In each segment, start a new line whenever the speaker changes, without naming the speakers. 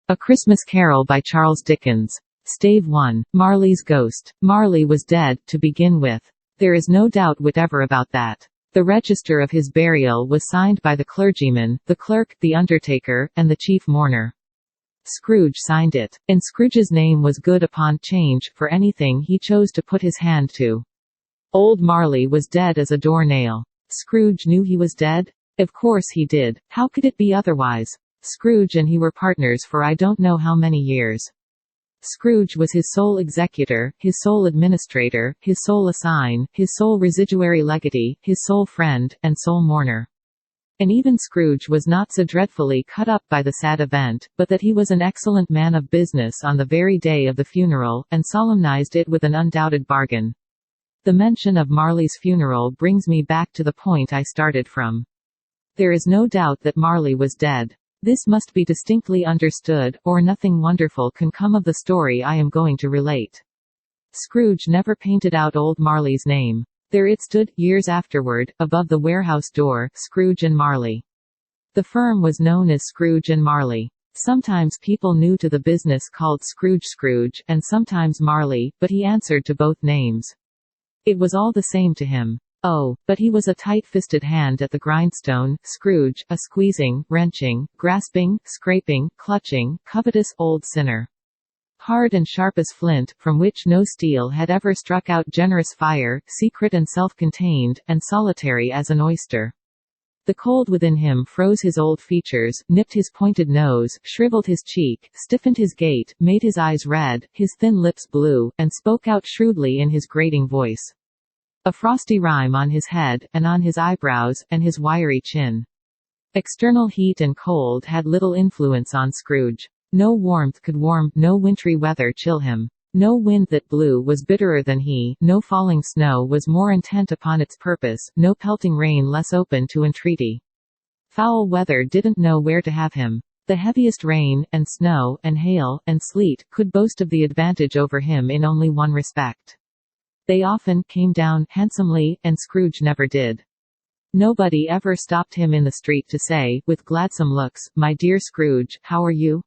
A Christmas Carol by Charles Dickens. Stave 1. Marley's Ghost. Marley was dead, to begin with. There is no doubt whatever about that. The register of his burial was signed by the clergyman, the clerk, the undertaker, and the chief mourner. Scrooge signed it. And Scrooge's name was good upon change, for anything he chose to put his hand to. Old Marley was dead as a doornail. Scrooge knew he was dead? Of course he did. How could it be otherwise? Scrooge and he were partners for I don't know how many years. Scrooge was his sole executor, his sole administrator, his sole assign, his sole residuary legatee, his sole friend, and sole mourner. And even Scrooge was not so dreadfully cut up by the sad event, but that he was an excellent man of business on the very day of the funeral, and solemnized it with an undoubted bargain. The mention of Marley's funeral brings me back to the point I started from. There is no doubt that Marley was dead. This must be distinctly understood, or nothing wonderful can come of the story I am going to relate. Scrooge never painted out old Marley's name. There it stood, years afterward, above the warehouse door, Scrooge and Marley. The firm was known as Scrooge and Marley. Sometimes people new to the business called Scrooge, and sometimes Marley, but he answered to both names. It was all the same to him. Oh, but he was a tight-fisted hand at the grindstone, Scrooge, a squeezing, wrenching, grasping, scraping, clutching, covetous old sinner. Hard and sharp as flint, from which no steel had ever struck out, generous fire, secret and self-contained, and solitary as an oyster. The cold within him froze his old features, nipped his pointed nose, shriveled his cheek, stiffened his gait, made his eyes red, his thin lips blue, and spoke out shrewdly in his grating voice. A frosty rime on his head, and on his eyebrows, and his wiry chin. External heat and cold had little influence on Scrooge. No warmth could warm, no wintry weather chill him. No wind that blew was bitterer than he, no falling snow was more intent upon its purpose, no pelting rain less open to entreaty. Foul weather didn't know where to have him. The heaviest rain, and snow, and hail, and sleet, could boast of the advantage over him in only one respect. They often came down handsomely, and Scrooge never did. Nobody ever stopped him in the street to say, with gladsome looks, "My dear Scrooge, how are you?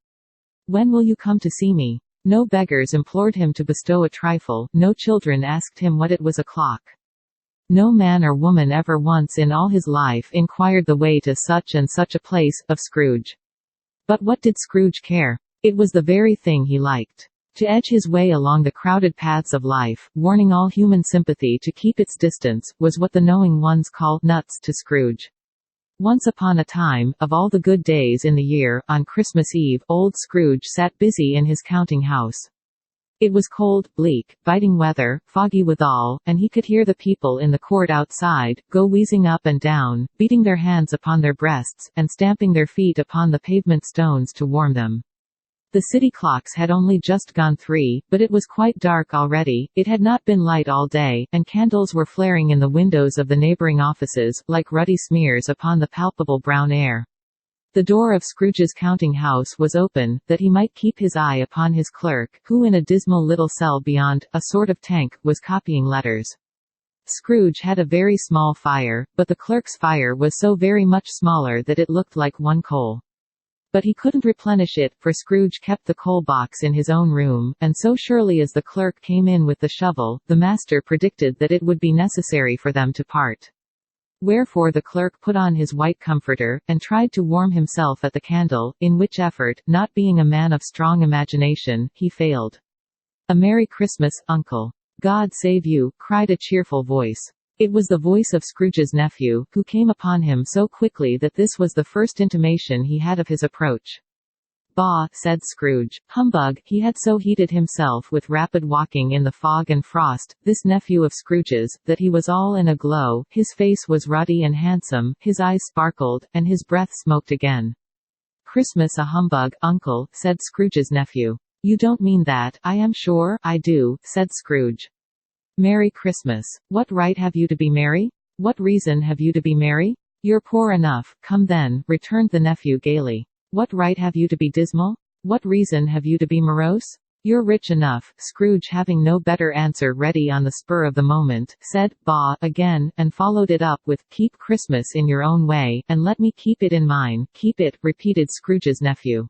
When will you come to see me?" No beggars implored him to bestow a trifle, no children asked him what it was o'clock. No man or woman ever once in all his life inquired the way to such and such a place, of Scrooge. But what did Scrooge care? It was the very thing he liked. To edge his way along the crowded paths of life, warning all human sympathy to keep its distance, was what the knowing ones call nuts to Scrooge. Once upon a time, of all the good days in the year, on Christmas Eve, old Scrooge sat busy in his counting house. It was cold, bleak, biting weather, foggy withal, and he could hear the people in the court outside, go wheezing up and down, beating their hands upon their breasts, and stamping their feet upon the pavement stones to warm them. The city clocks had only just gone 3, but it was quite dark already, it had not been light all day, and candles were flaring in the windows of the neighboring offices, like ruddy smears upon the palpable brown air. The door of Scrooge's counting house was open, that he might keep his eye upon his clerk, who in a dismal little cell beyond, a sort of tank, was copying letters. Scrooge had a very small fire, but the clerk's fire was so very much smaller that it looked like one coal. But he couldn't replenish it, for Scrooge kept the coal box in his own room, and so surely as the clerk came in with the shovel, the master predicted that it would be necessary for them to part. Wherefore the clerk put on his white comforter, and tried to warm himself at the candle, in which effort, not being a man of strong imagination, he failed. "A Merry Christmas, Uncle." "God save you," cried a cheerful voice. It was the voice of Scrooge's nephew, who came upon him so quickly that this was the first intimation he had of his approach. "Bah," said Scrooge. "Humbug," he had so heated himself with rapid walking in the fog and frost, this nephew of Scrooge's, that he was all in a glow, his face was ruddy and handsome, his eyes sparkled, and his breath smoked again. "Christmas a humbug, Uncle," said Scrooge's nephew. "You don't mean that." "I am sure I do," said Scrooge. "Merry Christmas. What right have you to be merry? What reason have you to be merry? You're poor enough." "Come then," returned the nephew gaily. "What right have you to be dismal? What reason have you to be morose? You're rich enough." Scrooge, having no better answer ready on the spur of the moment, said, "Bah," again, and followed it up with, "Keep Christmas in your own way, and let me keep it in mine." "Keep it," repeated Scrooge's nephew.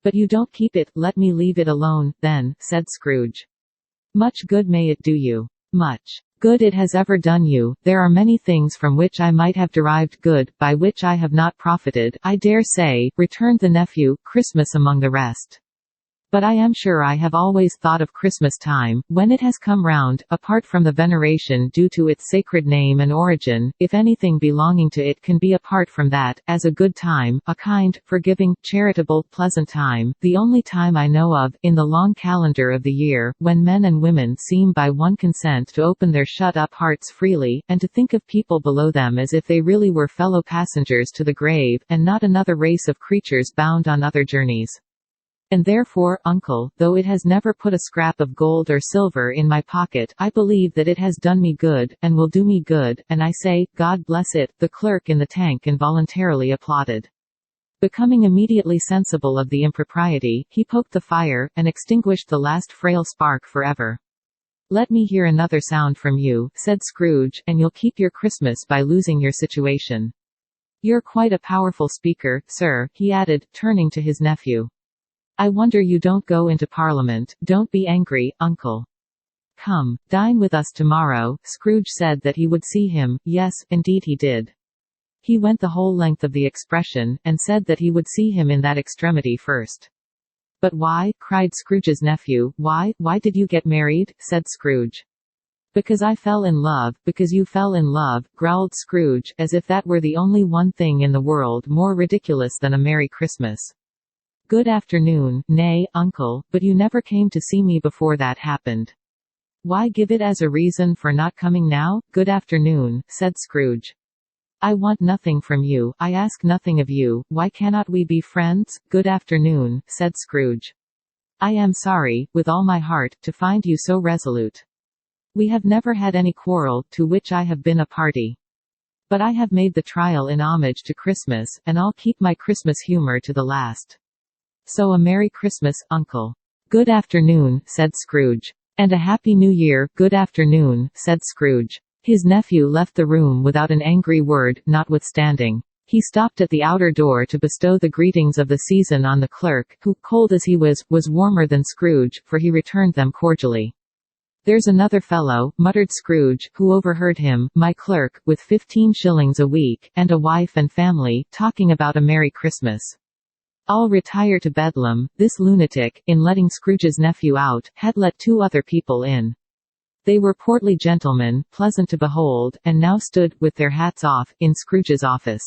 "But you don't keep it, let me leave it alone, then," said Scrooge. "Much good may it do you." "Much good it has ever done you. There are many things from which I might have derived good, by which I have not profited, I dare say," returned the nephew, "Christmas among the rest. But I am sure I have always thought of Christmas time, when it has come round, apart from the veneration due to its sacred name and origin, if anything belonging to it can be apart from that, as a good time, a kind, forgiving, charitable, pleasant time, the only time I know of, in the long calendar of the year, when men and women seem by one consent to open their shut-up hearts freely, and to think of people below them as if they really were fellow passengers to the grave, and not another race of creatures bound on other journeys. And therefore, uncle, though it has never put a scrap of gold or silver in my pocket, I believe that it has done me good, and will do me good, and I say, God bless it." The clerk in the tank involuntarily applauded. Becoming immediately sensible of the impropriety, he poked the fire, and extinguished the last frail spark forever. "Let me hear another sound from you," said Scrooge, "and you'll keep your Christmas by losing your situation. You're quite a powerful speaker, sir," he added, turning to his nephew. "I wonder you don't go into Parliament. Don't be angry, uncle." "Come, dine with us tomorrow." Scrooge said that he would see him. Yes, indeed he did. He went the whole length of the expression, and said that he would see him in that extremity first. "But why?" cried Scrooge's nephew. Why did you get married?" said Scrooge. "Because I fell in love." "Because you fell in love," growled Scrooge, as if that were the only one thing in the world more ridiculous than a Merry Christmas. "Good afternoon." "Nay, uncle, but you never came to see me before that happened." "Why give it as a reason for not coming now?" "Good afternoon," said Scrooge. "I want nothing from you, I ask nothing of you, why cannot we be friends?" "Good afternoon," said Scrooge. "I am sorry, with all my heart, to find you so resolute. We have never had any quarrel, to which I have been a party. But I have made the trial in homage to Christmas, and I'll keep my Christmas humor to the last. So a Merry Christmas, uncle." "Good afternoon," said Scrooge. "And a Happy New Year." "Good afternoon," said Scrooge. His nephew left the room without an angry word, notwithstanding. He stopped at the outer door to bestow the greetings of the season on the clerk, who, cold as he was warmer than Scrooge, for he returned them cordially. "There's another fellow," muttered Scrooge, who overheard him, "my clerk, with 15 shillings a week, and a wife and family, talking about a Merry Christmas. I'll retire to Bedlam." This lunatic, in letting Scrooge's nephew out, had let 2 other people in. They were portly gentlemen, pleasant to behold, and now stood, with their hats off, in Scrooge's office.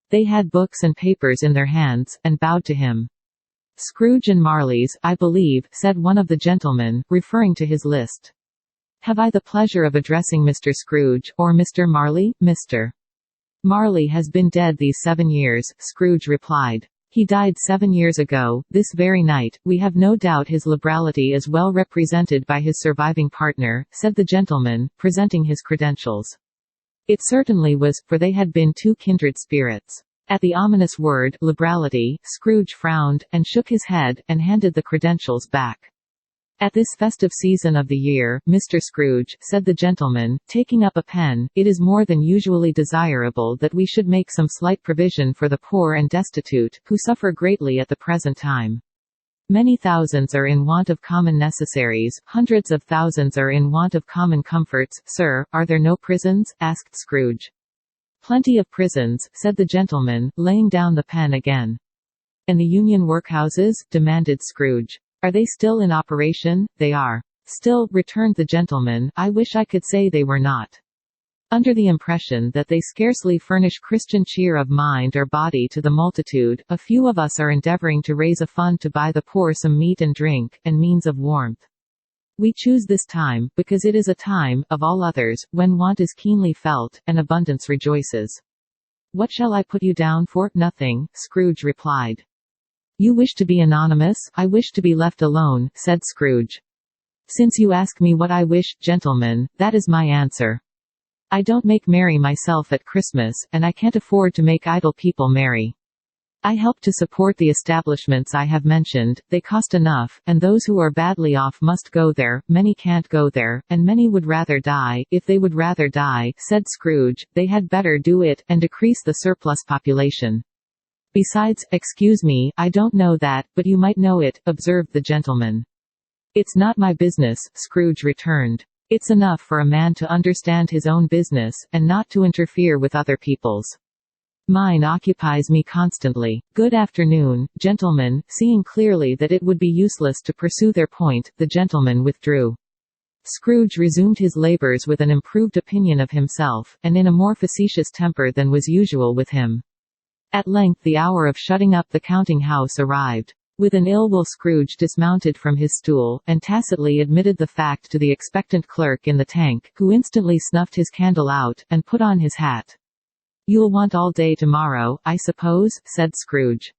They had books and papers in their hands, and bowed to him. "Scrooge and Marley's, I believe," said one of the gentlemen, referring to his list. "Have I the pleasure of addressing Mr. Scrooge, or Mr. Marley?" "Mr. Marley has been dead these 7 years," Scrooge replied. "He died 7 years ago, this very night. We have no doubt his liberality is well represented by his surviving partner," said the gentleman, presenting his credentials. It certainly was, for they had been 2 kindred spirits. At the ominous word, liberality, Scrooge frowned, and shook his head, and handed the credentials back. "At this festive season of the year, Mr. Scrooge," said the gentleman, taking up a pen, "it is more than usually desirable that we should make some slight provision for the poor and destitute, who suffer greatly at the present time. Many thousands are in want of common necessaries, hundreds of thousands are in want of common comforts." "Sir, are there no prisons?" asked Scrooge. "Plenty of prisons," said the gentleman, laying down the pen again. "And the Union workhouses?" demanded Scrooge. "Are they still in operation?" "They are." "Still," returned the gentleman, "I wish I could say they were not. Under the impression that they scarcely furnish Christian cheer of mind or body to the multitude, a few of us are endeavoring to raise a fund to buy the poor some meat and drink, and means of warmth. We choose this time, because it is a time, of all others, when want is keenly felt, and abundance rejoices." "What shall I put you down for?" "Nothing," Scrooge replied. "You wish to be anonymous?" "I wish to be left alone," said Scrooge. "Since you ask me what I wish, gentlemen, that is my answer. I don't make merry myself at Christmas, and I can't afford to make idle people merry. I help to support the establishments I have mentioned, they cost enough, and those who are badly off must go there, many can't go there, and many would rather die. If they would rather die," said Scrooge, "they had better do it, and decrease the surplus population. "Besides, excuse me, I don't know that, but you might know it," observed the gentleman. "It's not my business," Scrooge returned. "It's enough for a man to understand his own business, and not to interfere with other people's. Mine occupies me constantly. Good afternoon, gentlemen." Seeing clearly that it would be useless to pursue their point, the gentleman withdrew. Scrooge resumed his labors with an improved opinion of himself, and in a more facetious temper than was usual with him. At length the hour of shutting up the counting-house arrived. With an ill will Scrooge dismounted from his stool, and tacitly admitted the fact to the expectant clerk in the tank, who instantly snuffed his candle out, and put on his hat. "You'll want all day tomorrow, I suppose?" said Scrooge.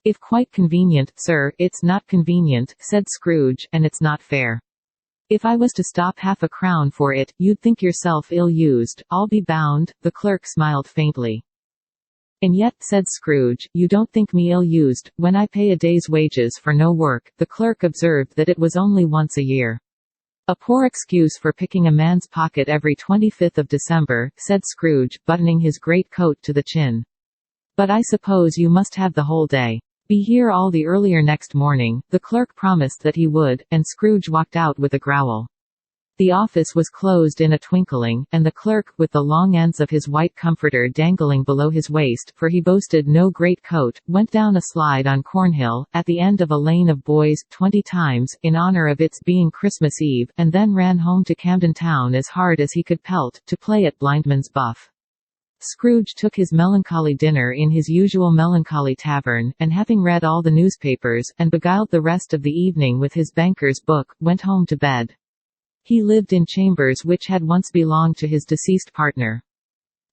"If quite convenient, sir." "It's not convenient," said Scrooge, "and it's not fair. If I was to stop half a crown for it, you'd think yourself ill-used, I'll be bound." The clerk smiled faintly. "And yet," said Scrooge, "you don't think me ill-used, when I pay a day's wages for no work." The clerk observed that it was only once a year. "A poor excuse for picking a man's pocket every 25th of December," said Scrooge, buttoning his great coat to the chin. "But I suppose you must have the whole day. Be here all the earlier next morning." The clerk promised that he would, and Scrooge walked out with a growl. The office was closed in a twinkling, and the clerk, with the long ends of his white comforter dangling below his waist, for he boasted no great coat, went down a slide on Cornhill, at the end of a lane of boys, 20 times, in honor of its being Christmas Eve, and then ran home to Camden Town as hard as he could pelt, to play at blindman's buff. Scrooge took his melancholy dinner in his usual melancholy tavern, and having read all the newspapers, and beguiled the rest of the evening with his banker's book, went home to bed. He lived in chambers which had once belonged to his deceased partner.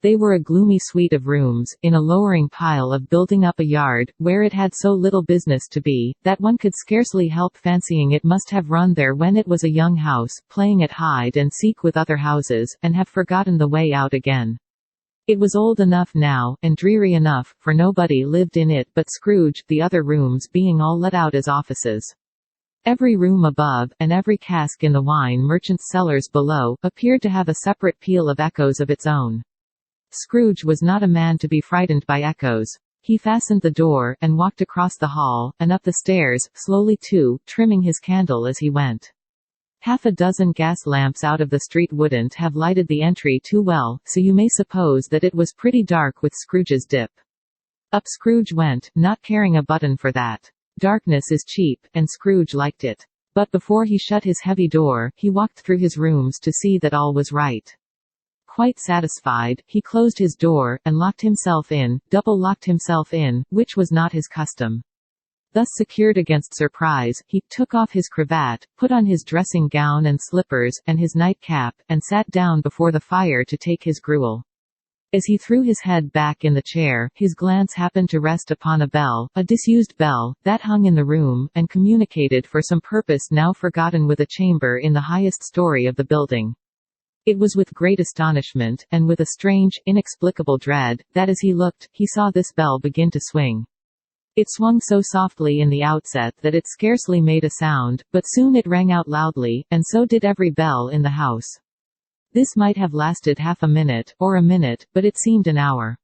They were a gloomy suite of rooms, in a lowering pile of building up a yard, where it had so little business to be, that one could scarcely help fancying it must have run there when it was a young house, playing at hide and seek with other houses, and have forgotten the way out again. It was old enough now, and dreary enough, for nobody lived in it but Scrooge, the other rooms being all let out as offices. Every room above, and every cask in the wine merchant's cellars below, appeared to have a separate peal of echoes of its own. Scrooge was not a man to be frightened by echoes. He fastened the door, and walked across the hall, and up the stairs, slowly too, trimming his candle as he went. Half a dozen gas lamps out of the street wouldn't have lighted the entry too well, so you may suppose that it was pretty dark with Scrooge's dip. Up Scrooge went, not caring a button for that. Darkness is cheap, and Scrooge liked it. But before he shut his heavy door, he walked through his rooms to see that all was right. Quite satisfied, he closed his door, and locked himself in, double-locked himself in, which was not his custom. Thus secured against surprise, he took off his cravat, put on his dressing gown and slippers, and his nightcap, and sat down before the fire to take his gruel. As he threw his head back in the chair, his glance happened to rest upon a bell, a disused bell, that hung in the room, and communicated for some purpose now forgotten with a chamber in the highest story of the building. It was with great astonishment, and with a strange, inexplicable dread, that as he looked, he saw this bell begin to swing. It swung so softly in the outset that it scarcely made a sound, but soon it rang out loudly, and so did every bell in the house. This might have lasted half a minute, or a minute, but it seemed an hour.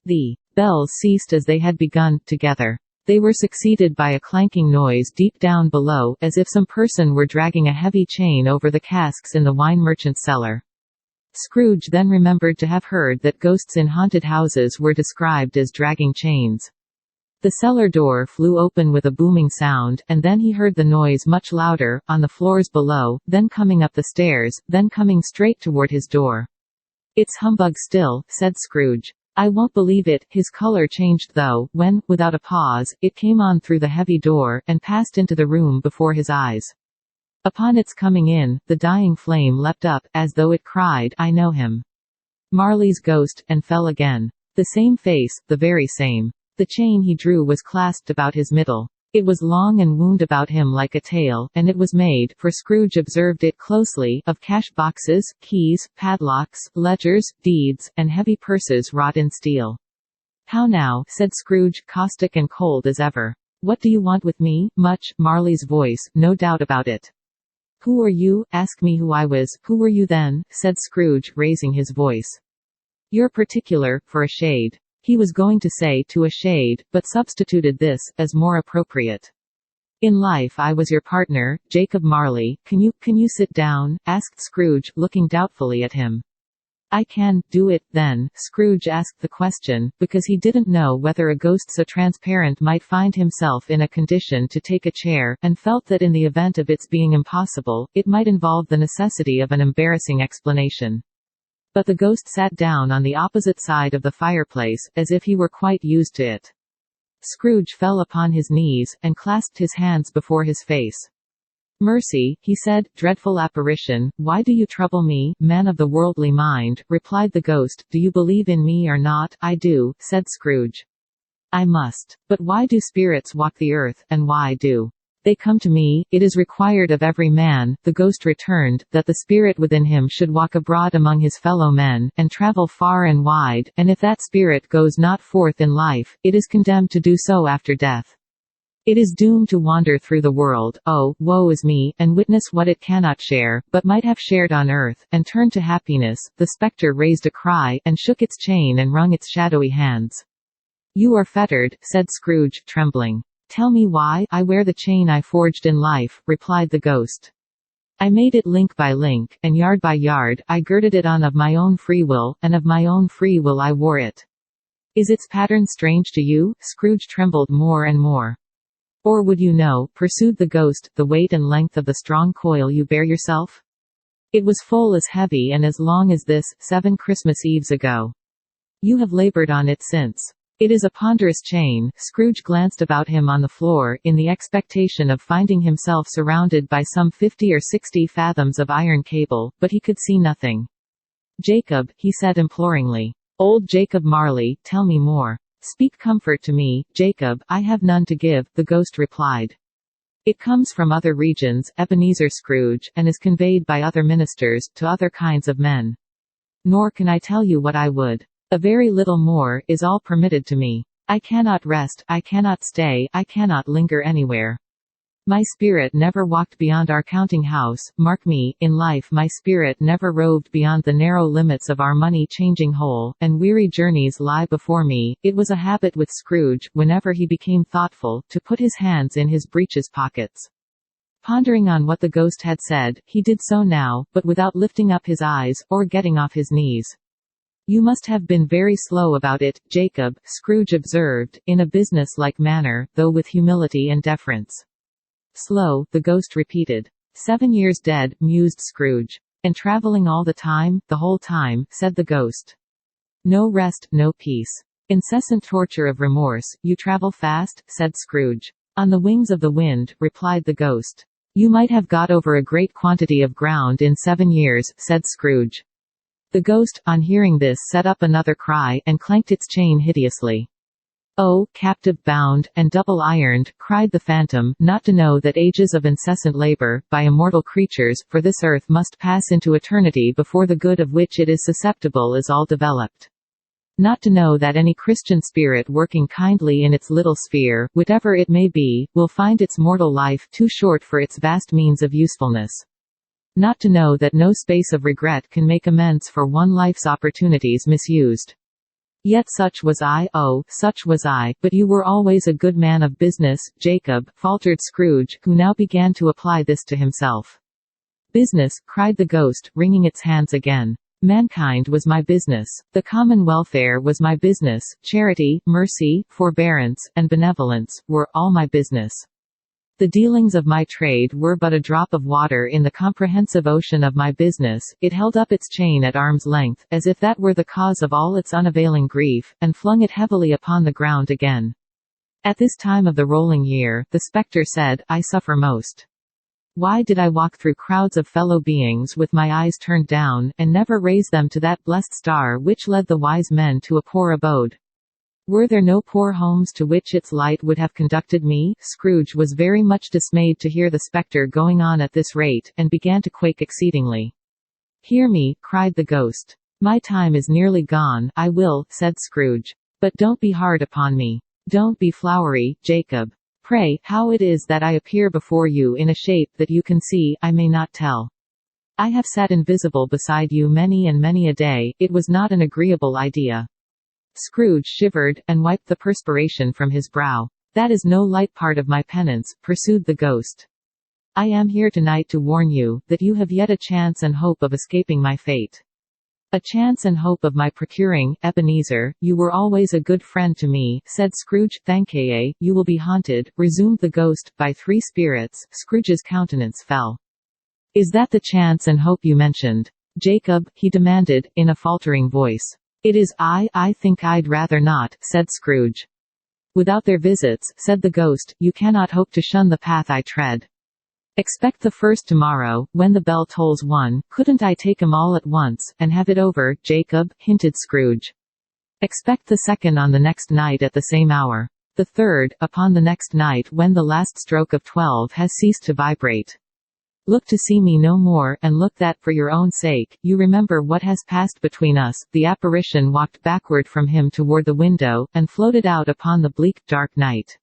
The bells ceased as they had begun, together. They were succeeded by a clanking noise deep down below, as if some person were dragging a heavy chain over the casks in the wine merchant's cellar. Scrooge then remembered to have heard that ghosts in haunted houses were described as dragging chains. The cellar door flew open with a booming sound, and then he heard the noise much louder, on the floors below, then coming up the stairs, then coming straight toward his door. "It's humbug still," said Scrooge. "I won't believe it." His color changed though, when, without a pause, it came on through the heavy door, and passed into the room before his eyes. Upon its coming in, the dying flame leapt up, as though it cried, "I know him." Marley's ghost, and fell again. The same face, the very same. The chain he drew was clasped about his middle. It was long and wound about him like a tail, and it was made, for Scrooge observed it closely, of cash boxes, keys, padlocks, ledgers, deeds, and heavy purses wrought in steel. "How now?" said Scrooge, caustic and cold as ever. "What do you want with me?" "Much." Marley's voice, no doubt about it. "Who are you? Ask me who I was." "Who were you then?" said Scrooge, raising his voice. "You're particular, for a shade." He was going to say to a shade, but substituted this, as more appropriate. In life I was your partner, Jacob Marley. Can you sit down? Asked Scrooge, looking doubtfully at him. I can do it, then. Scrooge asked the question, because he didn't know whether a ghost so transparent might find himself in a condition to take a chair, and felt that in the event of its being impossible, it might involve the necessity of an embarrassing explanation. But the ghost sat down on the opposite side of the fireplace, as if he were quite used to it. Scrooge fell upon his knees, and clasped his hands before his face. Mercy, he said, dreadful apparition, why do you trouble me, man of the worldly mind? Replied the ghost, do you believe in me or not? I do, said Scrooge. I must. But why do spirits walk the earth, and why do they come to me? It is required of every man, the ghost returned, that the spirit within him should walk abroad among his fellow men, and travel far and wide, and if that spirit goes not forth in life, it is condemned to do so after death. It is doomed to wander through the world, oh, woe is me, and witness what it cannot share, but might have shared on earth, and turn to happiness. The spectre raised a cry, and shook its chain and wrung its shadowy hands. You are fettered, said Scrooge, trembling. Tell me why? I wear the chain I forged in life, replied the ghost. I made it link by link, and yard by yard, I girded it on of my own free will, and of my own free will I wore it. Is its pattern strange to you? Scrooge trembled more and more. Or would you know, pursued the ghost, the weight and length of the strong coil you bear yourself? It was full as heavy and as long as this, 7 Christmas Eves ago. You have labored on it since. It is a ponderous chain. Scrooge glanced about him on the floor, in the expectation of finding himself surrounded by some 50 or 60 fathoms of iron cable, but he could see nothing. Jacob, he said imploringly. Old Jacob Marley, tell me more. Speak comfort to me, Jacob. I have none to give, the ghost replied. It comes from other regions, Ebenezer Scrooge, and is conveyed by other ministers, to other kinds of men. Nor can I tell you what I would. A very little more, is all permitted to me. I cannot rest, I cannot stay, I cannot linger anywhere. My spirit never walked beyond our counting house, mark me, in life my spirit never roved beyond the narrow limits of our money-changing hole, and weary journeys lie before me. It was a habit with Scrooge, whenever he became thoughtful, to put his hands in his breeches pockets. Pondering on what the ghost had said, he did so now, but without lifting up his eyes, or getting off his knees. You must have been very slow about it, Jacob, Scrooge observed, in a business-like manner, though with humility and deference. Slow, the ghost repeated. 7 years dead, mused Scrooge. And traveling all the time, the whole time, said the ghost. No rest, no peace. Incessant torture of remorse. You travel fast, said Scrooge. On the wings of the wind, replied the ghost. You might have got over a great quantity of ground in 7 years, said Scrooge. The ghost, on hearing this, set up another cry, and clanked its chain hideously. Oh, captive bound, and double-ironed, cried the phantom, not to know that ages of incessant labor, by immortal creatures, for this earth must pass into eternity before the good of which it is susceptible is all developed. Not to know that any Christian spirit working kindly in its little sphere, whatever it may be, will find its mortal life too short for its vast means of usefulness. Not to know that no space of regret can make amends for one life's opportunities misused. Yet such was I, oh, such was I, but you were always a good man of business, Jacob, faltered Scrooge, who now began to apply this to himself. Business, cried the ghost, wringing its hands again. Mankind was my business. The common welfare was my business. Charity, mercy, forbearance, and benevolence, were all my business. The dealings of my trade were but a drop of water in the comprehensive ocean of my business. It held up its chain at arm's length, as if that were the cause of all its unavailing grief, and flung it heavily upon the ground again. At this time of the rolling year, the spectre said, I suffer most. Why did I walk through crowds of fellow beings with my eyes turned down, and never raise them to that blessed star which led the wise men to a poor abode? Were there no poor homes to which its light would have conducted me? Scrooge was very much dismayed to hear the spectre going on at this rate, and began to quake exceedingly. Hear me, cried the ghost. My time is nearly gone. I will, said Scrooge. But don't be hard upon me. Don't be flowery, Jacob. Pray, how it is that I appear before you in a shape that you can see, I may not tell. I have sat invisible beside you many and many a day. It was not an agreeable idea. Scrooge shivered, and wiped the perspiration from his brow. "That is no light part of my penance," pursued the ghost. "I am here tonight to warn you, that you have yet a chance and hope of escaping my fate." "A chance and hope of my procuring, Ebenezer, you were always a good friend to me," said Scrooge. "Thankye, you will be haunted," resumed the ghost, "by 3 spirits." Scrooge's countenance fell. "Is that the chance and hope you mentioned, Jacob?" he demanded, in a faltering voice. "It is. I think I'd rather not," said Scrooge. "Without their visits," said the ghost, "you cannot hope to shun the path I tread." "Expect the first tomorrow, when the bell tolls 1. Couldn't I take 'em all at once, and have it over, Jacob?" hinted Scrooge. "Expect the second on the next night at the same hour. The third, upon the next night when the last stroke of 12 has ceased to vibrate. Look to see me no more, and look that, for your own sake, you remember what has passed between us." The apparition walked backward from him toward the window, and floated out upon the bleak, dark night.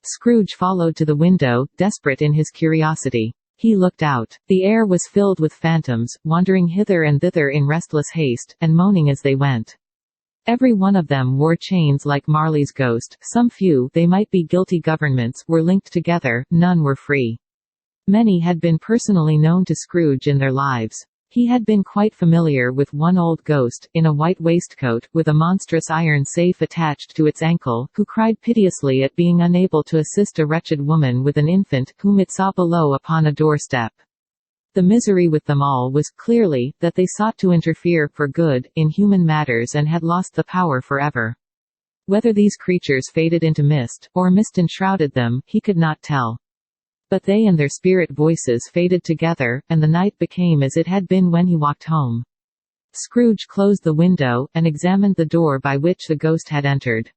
Scrooge followed to the window, desperate in his curiosity. He looked out. The air was filled with phantoms, wandering hither and thither in restless haste, and moaning as they went. Every one of them wore chains like Marley's ghost. Some few, they might be guilty governments, were linked together, none were free. Many had been personally known to Scrooge in their lives. He had been quite familiar with one old ghost, in a white waistcoat, with a monstrous iron safe attached to its ankle, who cried piteously at being unable to assist a wretched woman with an infant, whom it saw below upon a doorstep. The misery with them all was, clearly, that they sought to interfere, for good, in human matters and had lost the power forever. Whether these creatures faded into mist, or mist enshrouded them, he could not tell. But they and their spirit voices faded together, and the night became as it had been when he walked home. Scrooge closed the window, and examined the door by which the ghost had entered.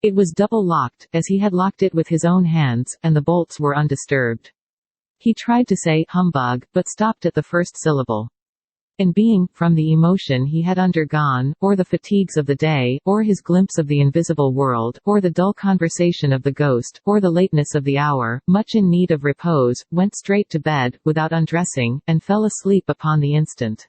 It was double-locked, as he had locked it with his own hands, and the bolts were undisturbed. He tried to say, "humbug," but stopped at the first syllable. And being, from the emotion he had undergone, or the fatigues of the day, or his glimpse of the invisible world, or the dull conversation of the ghost, or the lateness of the hour, much in need of repose, went straight to bed, without undressing, and fell asleep upon the instant.